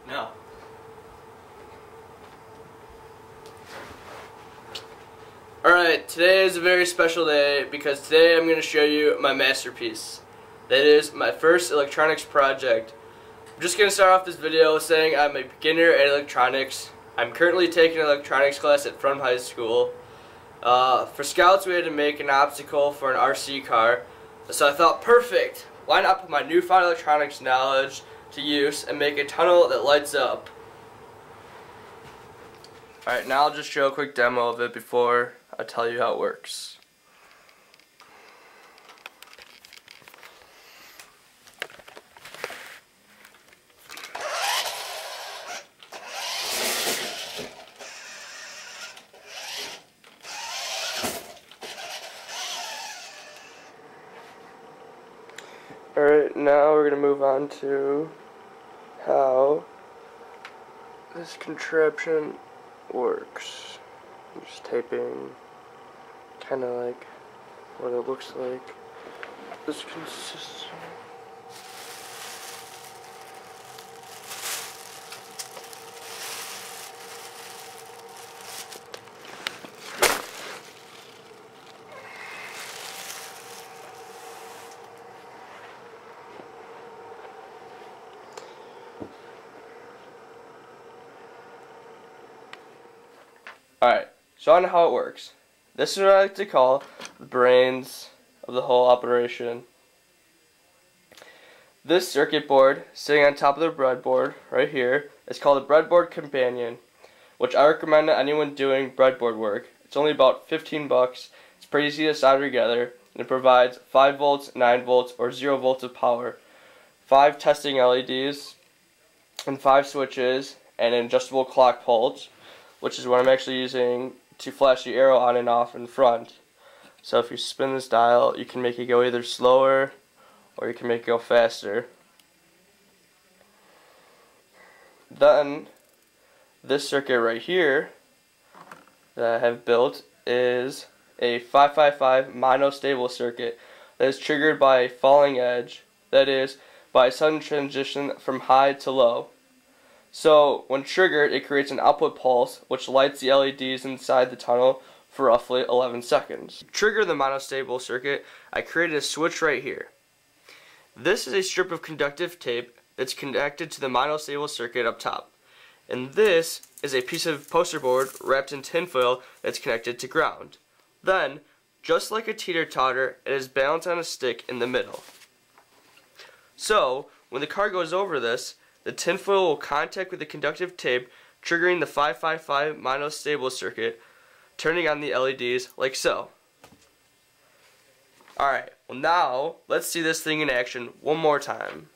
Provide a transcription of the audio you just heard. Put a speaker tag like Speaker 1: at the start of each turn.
Speaker 1: No.
Speaker 2: Alright, today is a very special day because today I'm going to show you my masterpiece. That is my first electronics project. I'm just going to start off this video saying I'm a beginner at electronics. I'm currently taking an electronics class at Front High School. For Scouts we had to make an obstacle for an RC car. So I thought, perfect! Why not put my newfound electronics knowledge to use and make a tunnel that lights up? Alright, now I'll just show a quick demo of it before I tell you how it works. Alright, now we're going to move on to how this contraption works. I'm just taping kind of like what it looks like. This consists. Alright, so on how it works. This is what I like to call the brains of the whole operation. This circuit board sitting on top of the breadboard right here is called a breadboard companion, which I recommend to anyone doing breadboard work. It's only about 15 bucks. It's pretty easy to solder together, and it provides 5 volts, 9 volts, or 0 volts of power, 5 testing LEDs, and 5 switches, and an adjustable clock pulse, which is what I'm actually using to flash the arrow on and off in front. So if you spin this dial, you can make it go either slower or you can make it go faster. Then this circuit right here that I have built is a 555 monostable circuit that is triggered by a falling edge, that is, by a sudden transition from high to low. So, when triggered, it creates an output pulse, which lights the LEDs inside the tunnel for roughly 11 seconds. To trigger the monostable circuit, I created a switch right here. This is a strip of conductive tape that's connected to the monostable circuit up top. And this is a piece of poster board wrapped in tinfoil that's connected to ground. Then, just like a teeter-totter, it is balanced on a stick in the middle. So, when the car goes over this, the tinfoil will contact with the conductive tape, triggering the 555 monostable circuit, turning on the LEDs like so. Alright, well now, let's see this thing in action one more time.